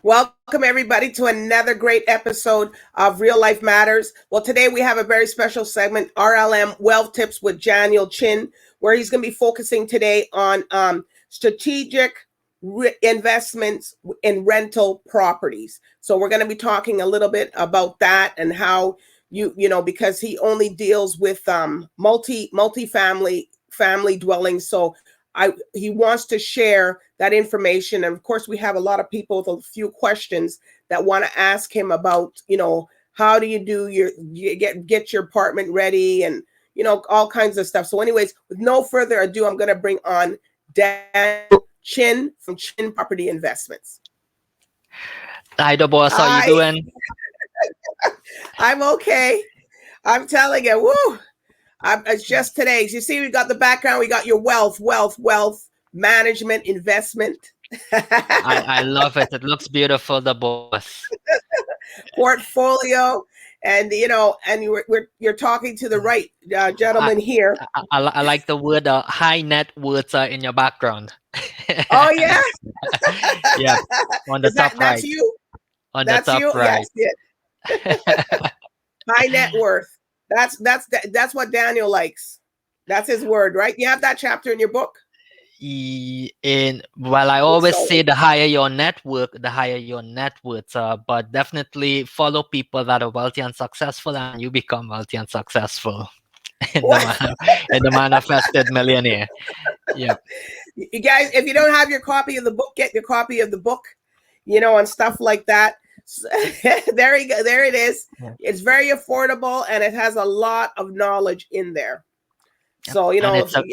Welcome, everybody, to another great episode of Real Life Matters. Well, today we have a very special segment, RLM Wealth Tips with Daniel Chin, where he's going to be focusing today on strategic investments in rental properties. So we're going to be talking a little bit about that and how because he only deals with multi-family dwellings. So he wants to share that information. And of course, we have a lot of people with a few questions that want to ask him about, how do you get your apartment ready and, all kinds of stuff. So anyways, with no further ado, I'm going to bring on Daniel Chin from Chin Property Investments. Hi, DBoss. How you doing? I'm okay. I'm telling you, woo. It's just today. You see, we got the background. We got your wealth management investment. I love it. It looks beautiful, DBoss. Portfolio, and you're talking to the right gentleman here. I like the word high net worth in your background. Oh yeah, yeah. On the top that's right. You. On that's the top you. right. Yes. High net worth. That's what Daniel likes. That's his word, right? You have that chapter in your book. I always say the higher your net worth, the higher your net worth. But definitely follow people that are wealthy and successful, and you become wealthy and successful in the manifested millionaire. Yeah. You guys, if you don't have your copy of the book, get your copy of the book, and stuff like that. So, there you go. There it is. Yeah. It's very affordable and it has a lot of knowledge in there. So, I know you probably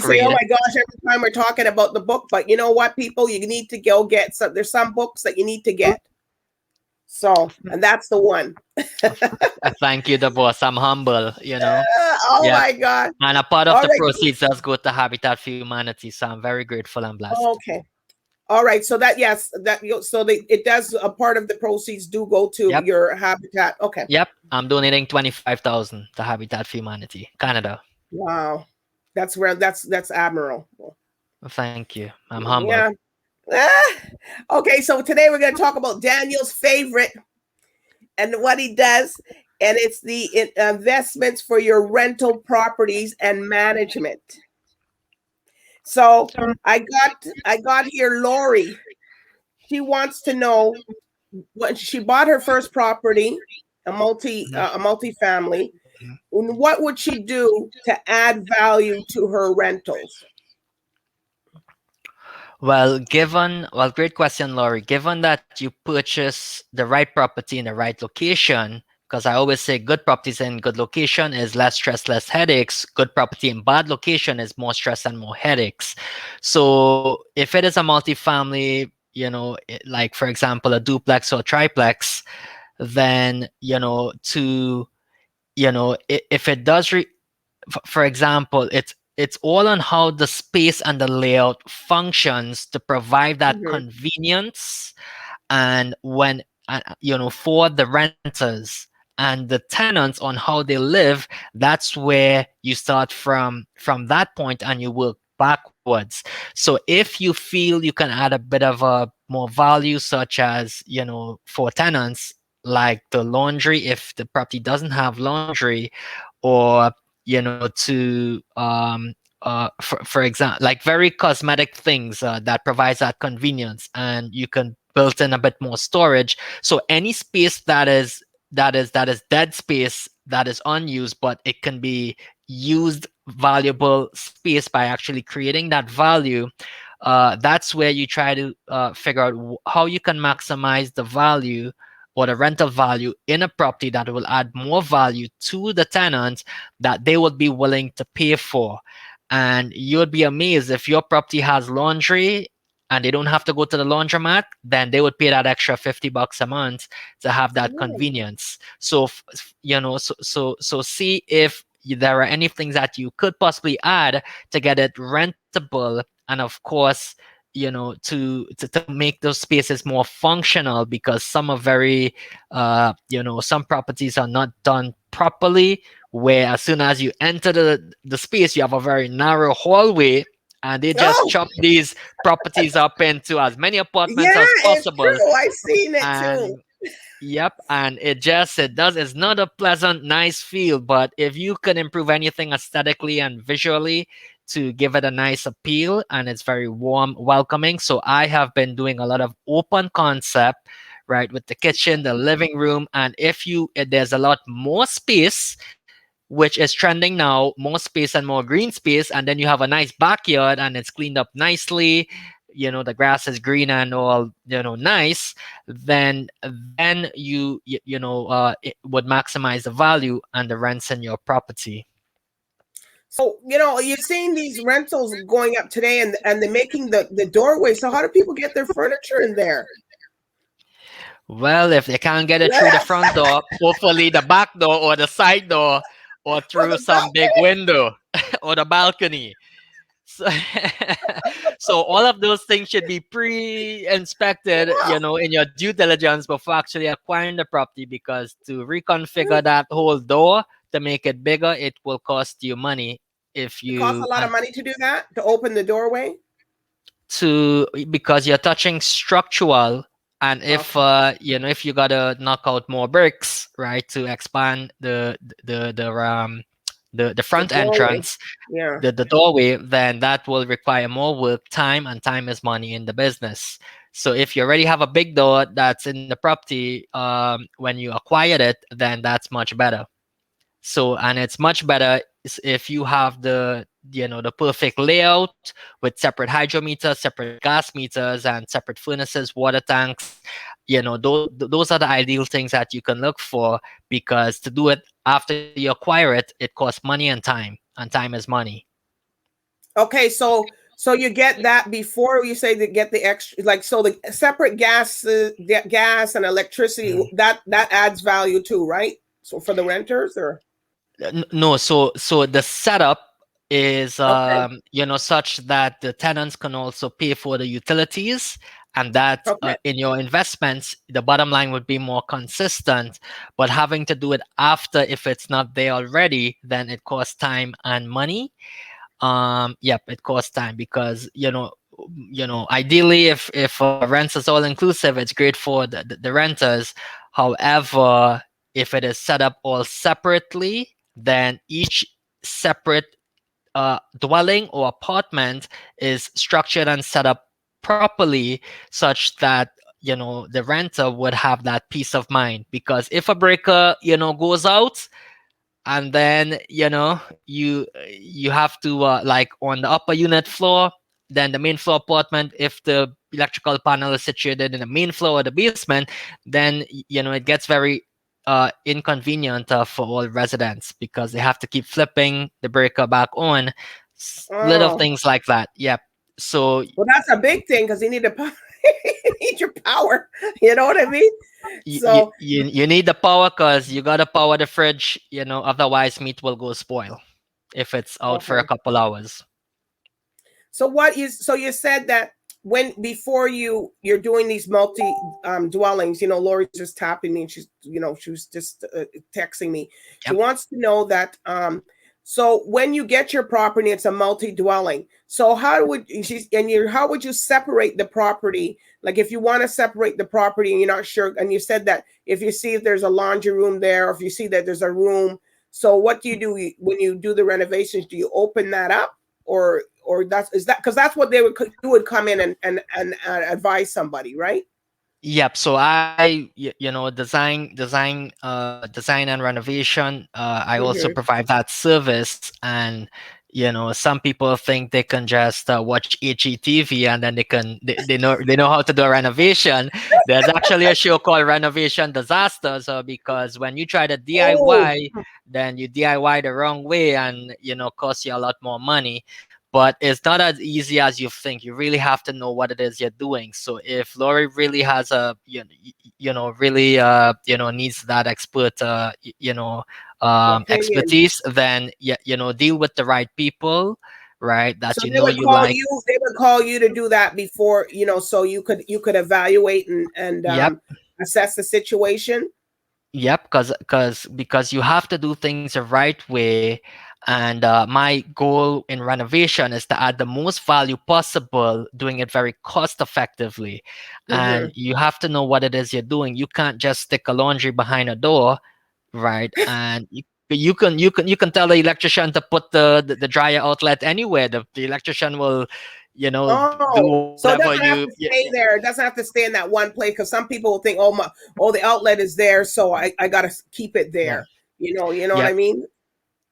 say, oh my gosh, every time we're talking about the book, but you know what, people, you need to go get some. There's some books that you need to get. So, and that's the one. Thank you, DBoss. I'm humble, my God. And a part of the proceeds does go to Habitat for Humanity. So I'm very grateful and blessed. Okay. All right. So it does, a part of the proceeds do go to your Habitat. Okay. Yep. I'm donating $25,000 to Habitat for Humanity, Canada. Wow. That's admirable. Thank you. I'm humble. Yeah. Okay. So today we're going to talk about Daniel's favorite and what he does. And it's the investments for your rental properties and management. So I got here Lori. She wants to know when she bought her first property, a multi-family. What would she do to add value to her rentals? Well, great question, Lori. Given that you purchase the right property in the right location, because I always say good properties in good location is less stress, less headaches. Good property in bad location is more stress and more headaches. So if it is a multifamily, like for example, a duplex or triplex, then, if it does, for example, it's all on how the space and the layout functions to provide that convenience. And when, for the renters and the tenants on how they live, that's where you start from that point and you work backwards. So if you feel you can add a bit of a more value, such as, for tenants, like the laundry, if the property doesn't have laundry, or, to, for example, like very cosmetic things that provides that convenience, and you can build in a bit more storage. So any space that is dead space, that is unused, but it can be used valuable space by actually creating that value. That's where you try to figure out how you can maximize the value or the rental value in a property that will add more value to the tenant that they would be willing to pay for. And you'd be amazed if your property has laundry and they don't have to go to the laundromat, then they would pay that extra $50 a month to have that convenience. So, so see if there are any things that you could possibly add to get it rentable, and of course, to make those spaces more functional, because some are very, some properties are not done properly, where as soon as you enter the space, you have a very narrow hallway, and they just Oh, chop these properties up into as many apartments yeah, as it's possible. true. I've seen it too. And yep, and it's not a pleasant, nice feel, but if you can improve anything aesthetically and visually to give it a nice appeal, and it's very warm, welcoming. So I have been doing a lot of open concept, right, with the kitchen, the living room, and if there's a lot more space, which is trending now, more space and more green space, and then you have a nice backyard and it's cleaned up nicely, the grass is green and all, nice, then it would maximize the value and the rents in your property. So, you're seeing these rentals going up today, and they're making the doorway. So how do people get their furniture in there? Well, if they can't get it through the front door, hopefully the back door or the side door or Or through the some big balcony? window or the balcony. So, so all of those things should be pre-inspected, Wow. in your due diligence before actually acquiring the property, because to reconfigure that whole door to make it bigger, it will cost you money if It costs you a lot of and money to do that, to open the doorway. because you're touching structural, and if Okay. if you gotta knock out more bricks, right, to expand the The front doorway. entrance, Yeah. the doorway, then that will require more work, time, and time is money in the business. So if you already have a big door that's in the property, when you acquired it, then that's much better. So, and it's much better if you have the perfect layout with separate hydrometers, separate gas meters, and separate furnaces, water tanks. Those are the ideal things that you can look for, because to do it after you acquire it, it costs money and time is money. Okay, so you get that before you say to get the extra, like, so the separate gas and electricity, that adds value too, right? So for the renters, or No, so the setup is okay, such that the tenants can also pay for the utilities, and that okay. in your investments the bottom line would be more consistent. But having to do it after, if it's not there already, then it costs time and money. Yep, it costs time, because ideally, if rents is all inclusive, it's great for the renters. However, if it is set up all separately, then each separate dwelling or apartment is structured and set up properly, such that the renter would have that peace of mind. Because if a breaker goes out, and then you have to, like, on the upper unit floor, then the main floor apartment, if the electrical panel is situated in the main floor or the basement, then it gets very inconvenient for all residents, because they have to keep flipping the breaker back on. Little Oh, things like that. Yep. So well, that's a big thing because you need to you need your power. You know what I mean? So you need the power, because you gotta power the fridge, otherwise meat will go spoil if it's out for a okay. couple hours. So you said that when before you're doing these multi dwellings, Lori's just tapping me, and she was just texting me. She Yep. wants to know that so when you get your property, it's a multi dwelling. So how would you separate the property? Like if you want to separate the property and you're not sure, and you said that if you see if there's a laundry room there, or if you see that there's a room, so what do you do when you do the renovations? Do you open that up, or is that because that's what you would come in and advise somebody, right? Yep. So design and renovation. I also Mm-hmm. provide that service, and some people think they can just watch HGTV and then they know how to do a renovation. There's actually a show called Renovation Disasters, because when you try to Oh, DIY, then you DIY the wrong way, and cost you a lot more money. But it's not as easy as you think. You really have to know what it is you're doing. So if Lori really has a really needs that expert opinion. expertise, then deal with the right people, right, So that you like. they would call you to do that before, so you could evaluate and Yep. assess the situation. Yep, because you have to do things the right way, And my goal in renovation is to add the most value possible, doing it very cost effectively. And Mm-hmm. you have to know what it is you're doing. You can't just stick a laundry behind a door, right? And you can tell the electrician to put the dryer outlet anywhere. The electrician will, do Oh, so whatever it doesn't have you. to stay there. It doesn't have to stay in that one place because some people will think, oh, the outlet is there, so I gotta keep it Yeah. there. You know what I Yep. mean?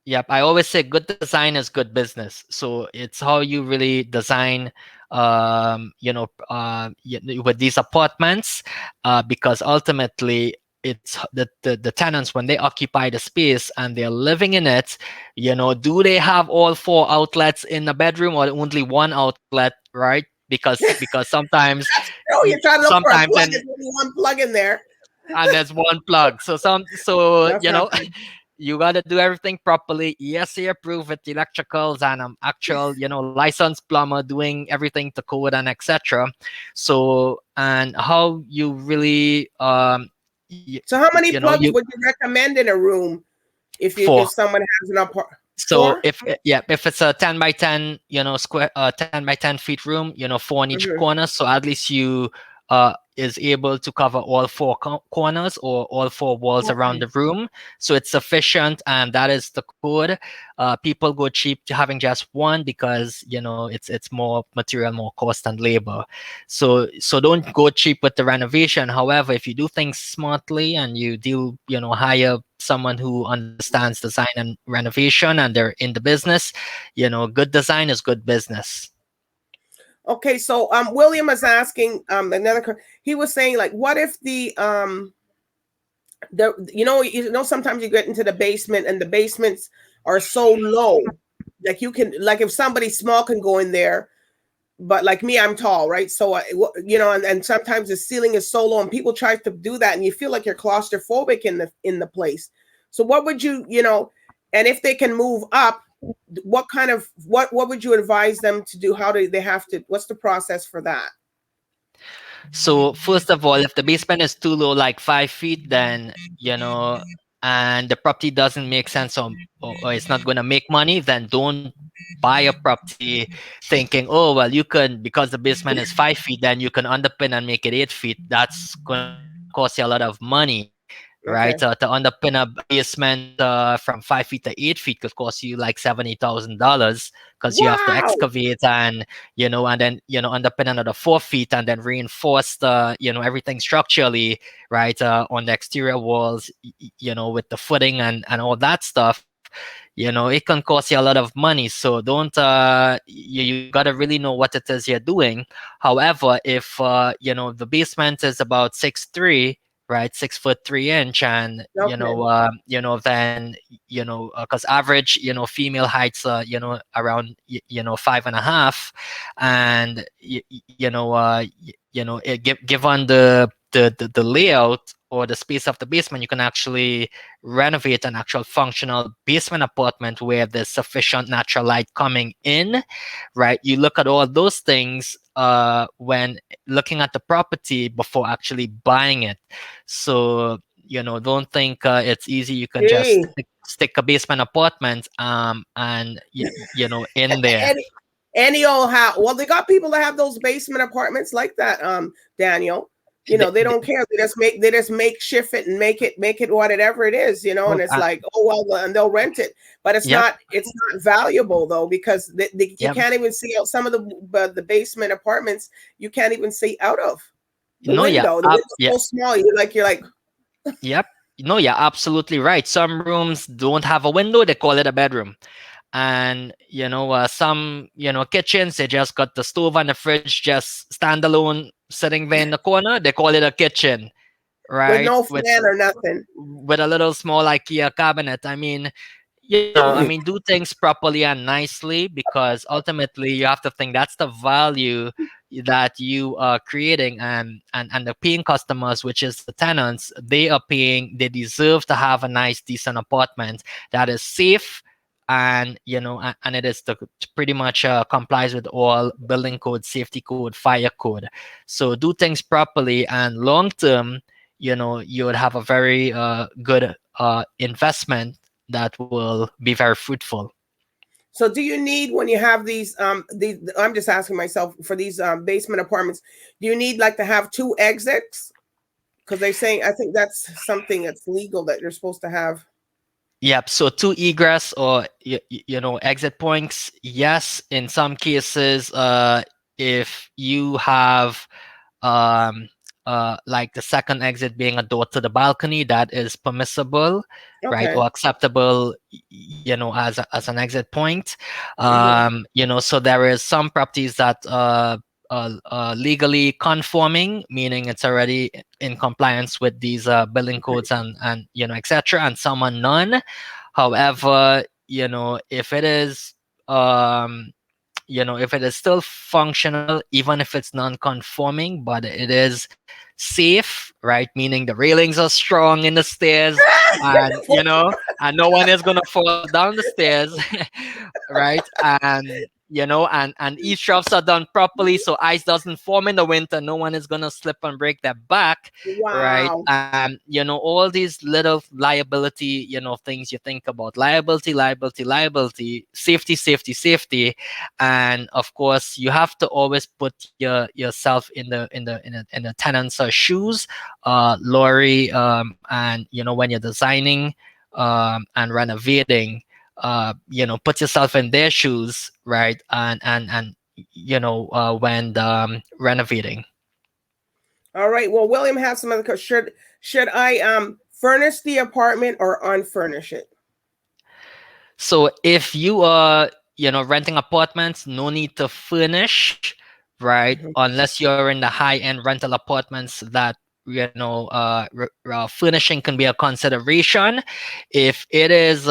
Yep. I always say good design is good business. So it's how you really design, with these apartments, because ultimately it's the tenants when they occupy the space and they're living in it, do they have all four outlets in the bedroom or only one outlet, right? Because sometimes That's true. You're trying to look for a sometimes plug. then There's only one plug in there. and there's one plug. So That's not good. you gotta do everything properly. ESA approved with the electricals, and actual, licensed plumber doing everything to code and etc. So, and how you really So, how many you plugs would you recommend in a room if for. someone has an apartment? So Four. if it's a 10 by 10, square 10 by 10 feet room, four in each Mm-hmm. corner, so at least you is able to cover all four corners or all four walls around Okay. the room. So it's sufficient, and that is the code. People go cheap to having just one because it's more material, more cost and labor. So don't go cheap with the renovation. However, if you do things smartly and you do, hire someone who understands design and renovation and they're in the business, good design is good business. Okay. So, William is asking he was saying, like, what if sometimes you get into the basement and the basements are so low, like like if somebody small can go in there, but like me, I'm tall, right? So and sometimes the ceiling is so low, and people try to do that, and you feel like you're claustrophobic in the place. So what would and if they can move up, what would you advise them to do? How do they have to? What's the process for that? So first of all, if the basement is too low, like 5 feet, then and the property doesn't make sense, or it's not going to make money, then don't buy a property thinking, oh well, you can, because the basement is 5 feet, then you can underpin and make it 8 feet. That's going to cost you a lot of money, right? Okay. To underpin a basement from 5 feet to 8 feet could cost you like $70,000 because you have to Wow. excavate and then underpin another 4 feet and then reinforce the everything structurally, right, on the exterior walls, with the footing and all that stuff. It can cost you a lot of money. So don't you got to really know what it is you're doing. However, if the basement is about 6'3", right, 6'3" and Okay. then because average female heights around 5.5, and given the layout or the space of the basement, you can actually renovate an actual functional basement apartment where there's sufficient natural light coming in, right? You look at all those things when looking at the property before actually buying it. So don't think it's easy. You can just Gee. stick a basement apartment and in there. Any, any old house. Well, they got people that have those basement apartments like that, Daniel. Th- They th- don't care. They just shift it and make it whatever it is, and oh, it's like, oh well, and they'll rent it. But it's yep, not valuable though, because you yep. can't even see out some of the basement apartments. You can't even see out of the No, yeah, window. The window's yeah. so small. You're like, Yep. No, you're absolutely right. Some rooms don't have a window, they call it a bedroom. And some kitchens, they just got the stove and the fridge just standalone sitting there in the corner, they call it a kitchen, with right? no with fan or nothing. with a little small IKEA cabinet. I mean, do things properly and nicely, because ultimately you have to think that's the value that you are creating, and the paying customers, which is the tenants, they deserve to have a nice decent apartment that is safe, and and it is pretty much complies with all building code, safety code, fire code. So do things properly, and long term, you would have a very good investment that will be very fruitful. So do you need, when you have these I'm just asking myself, for these basement apartments, do you need like to have 2 exits? Because they're saying, I think that's something that's legal that you're supposed to have. Yep. So 2 egress or exit points. Yes, in some cases, if you have um like the second exit being a door to the balcony, that is permissible, right, Okay. or acceptable, as an exit point. Mm-hmm. So there is some properties that legally conforming, meaning it's already in compliance with these building Okay. codes and etc., and some are none. However, if it is um if it is still functional, even if it's non-conforming, but it is safe, right, meaning the railings are strong in the stairs, and and no one is going to fall down the stairs, right, and eavesdrops are done properly so ice doesn't form in the winter, no one is going to slip and break their back, right, Wow. and all these little liability things you think about: liability, safety, and of course you have to always put yourself in the tenant's shoes, Lori, and when you're designing and renovating, put yourself in their shoes, right, and when renovating. All right. Well, William has some other questions. Should I furnish the apartment or unfurnish it? So if you are, renting apartments, no need to furnish, right? Mhm. Unless you're in the high-end rental apartments that, furnishing can be a consideration. If it is,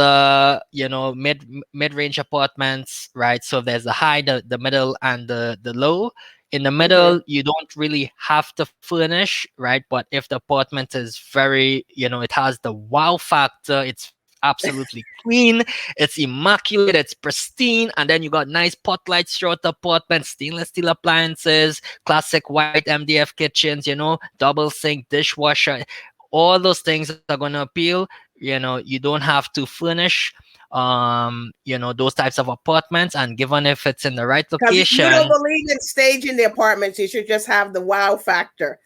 mid-range apartments, right? So there's the high, the middle, and the low. In the Mhm. middle, you don't really have to furnish, right? But if the apartment is very, it has the wow factor, it's absolutely clean, it's immaculate, it's pristine, and then you got nice pot lights throughout the apartment, stainless steel appliances, classic white MDF kitchens, double sink, dishwasher, all those things are going to appeal. You don't have to furnish those types of apartments, and given if it's in the right Because you don't location, believe in staging the apartments, you should just have the wow factor.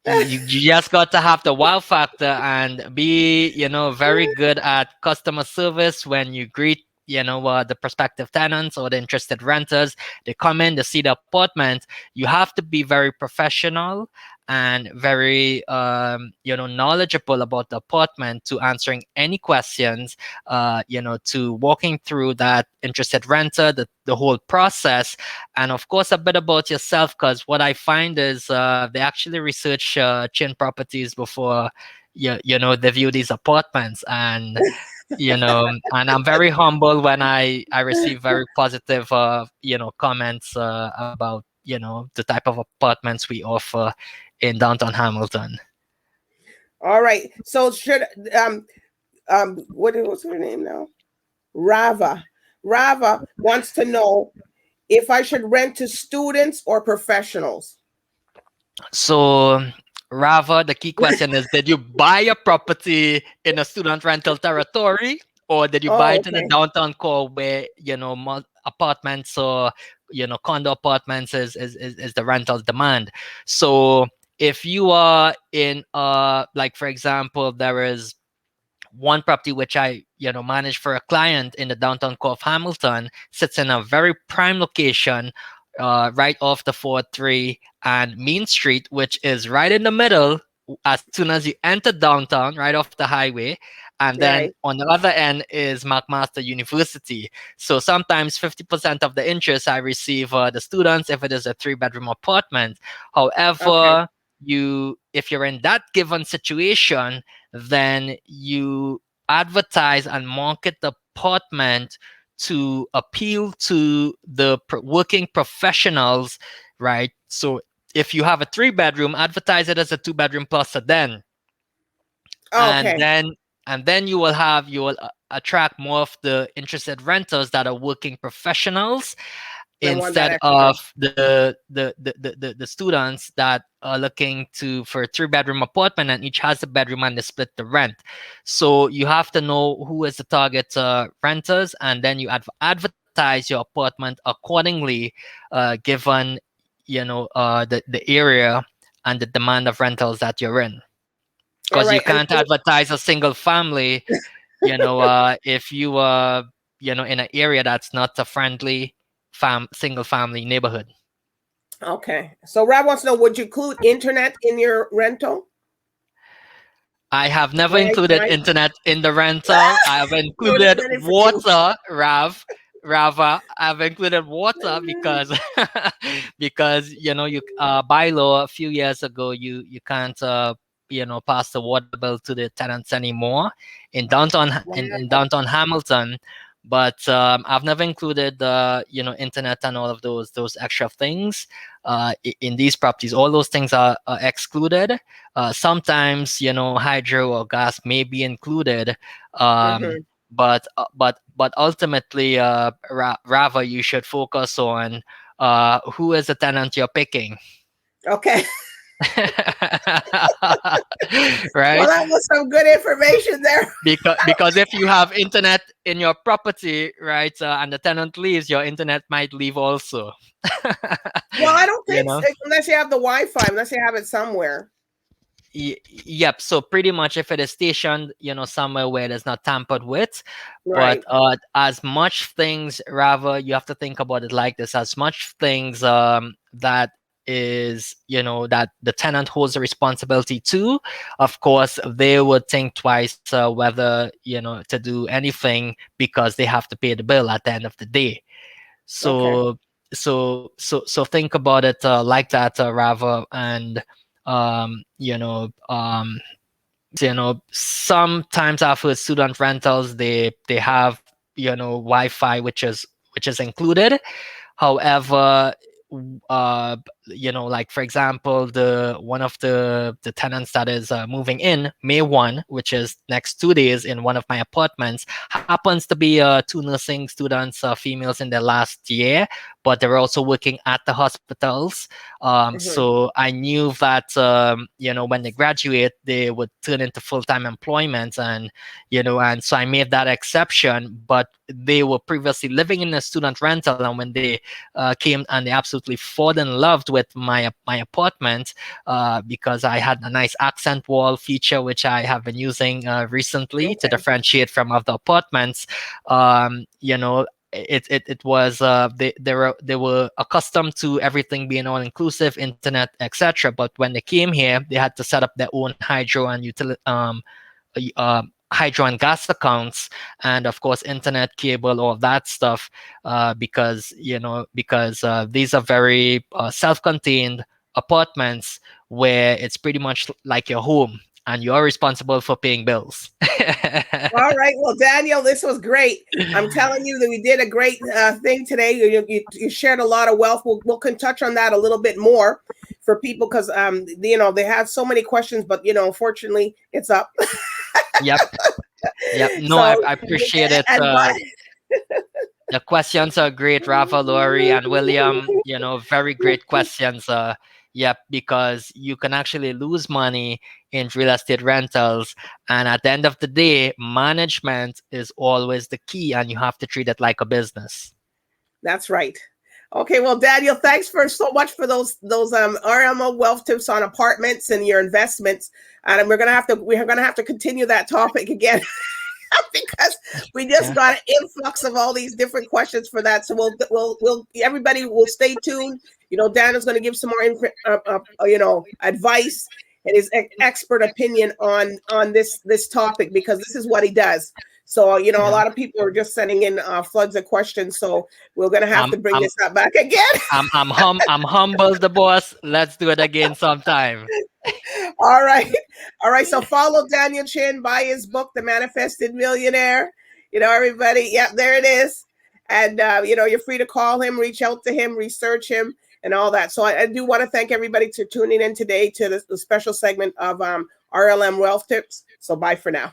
you just got to have the wow factor and be very good at customer service when you greet the prospective tenants or the interested renters. They come in, they see the apartment. You have to be very professional and very knowledgeable about the apartment, to answering any questions, to walking through that interested renter, the whole process, and of course a bit about yourself, because what I find is they actually research chain properties before they view these apartments, and I'm very humble when I receive very positive comments about the type of apartments we offer in downtown Hamilton. All right. So should what's her name now? Rava. Rava wants to know if I should rent to students or professionals. So, Rava, the key question is: did you buy a property in a student rental territory, or did you buy Oh, it in a okay. downtown core where apartments or condo apartments is the rental demand? So, if you are in like for example, there is one property which I manage for a client in the downtown core of Hamilton, sits in a very prime location, right off the 4-3 and Main Street, which is right in the middle as soon as you enter downtown, right off the highway. And then Right. on the other end is McMaster University. So sometimes 50% of the interest I receive the students if it is a 3-bedroom apartment. Okay. However, if you're in that given situation, then you advertise and market the apartment to appeal to the working professionals, right? So if you have a 3-bedroom, advertise it as a 2-bedroom plus a den, and Okay. then you will attract more of the interested renters that are working professionals, I want that instead extra. of the students that are looking to for a 3-bedroom apartment and each has a bedroom and they split the rent. So you have to know who is the target renters, and then you advertise advertise your apartment accordingly, given the area and the demand of rentals that you're in. All Because you right. And can't advertise a single family, if you in an area that's not a friendly single family neighborhood. okay. So Rob wants to know, would you include internet in your rental? I have never included Wi-Fi? internet in the rental. I have You would have included done it for two. water, Rava. I've included water because because you by law a few years ago you can't pass the water bill to the tenants anymore in Wow. downtown Hamilton. But I've never included internet and all of those extra things in these properties. All those things are excluded. Sometimes hydro or gas may be included, Mm-hmm. but ultimately, rather you should focus on who is the tenant you're picking. Okay. Well, Right? that was some good information there. Because if you have internet in your property, right, and the tenant leaves, your internet might leave also. Well, I don't you think know so, unless you have the Wi-Fi, unless you have it somewhere. Yep. So pretty much if it is stationed, somewhere where it is not tampered with, but Right. as much things, rather, you have to think about it like this: as much things that is, that the tenant holds a responsibility to, of course, they would think twice whether to do anything because they have to pay the bill at the end of the day. Okay. So think about it like that, rather. And um you know um sometimes after student rentals, they have Wi-Fi, which is included. However, like for example, the one of the tenants that is moving in May 1, which is next 2 days, in one of my apartments, happens to be two nursing students, females in their last year, but they're also working at the hospitals. Mm-hmm. So I knew that when they graduate, they would turn into full-time employment, and so I made that exception. But they were previously living in a student rental, and when they came, and they absolutely fall in love with my apartment, because I had a nice accent wall feature, which I have been using recently to Okay. differentiate from other apartments. It was they were accustomed to everything being all inclusive, internet, etc. But when they came here, they had to set up their own hydro and hydro and gas accounts, and of course internet, cable, all that stuff, because these are very self-contained apartments where it's pretty much like your home and you're responsible for paying bills. All right. Well, Daniel, this was great. I'm telling you that we did a great thing today. You shared a lot of wealth. We'll can touch on that a little bit more for people because they have so many questions, but unfortunately, it's up. Yep. No, I So appreciate it. and The questions are great, Rafa, Lori, and William. Very great questions. Yep, because you can actually lose money in real estate rentals. And at the end of the day, management is always the key, and you have to treat it like a business. that's right. Okay, well, Daniel, thanks for so much for those RMO wealth tips on apartments and your investments. And we're gonna have to continue that topic again. Because we just Yeah. got an influx of all these different questions for that. So we'll everybody will stay tuned. Daniel's going to give some more advice and his expert opinion on this topic, because this is what he does. So a Yeah. lot of people are just sending in floods of questions. So we're going to have to bring this up back again. I'm humbled, the boss. Let's do it again sometime. All right. So follow Daniel Chin, buy his book, The Manifested Millionaire. Everybody. Yeah, there it is. And you're free to call him, reach out to him, research him, and all that. So I do want to thank everybody for tuning in today to the special segment of RLM Wealth Tips. So bye for now.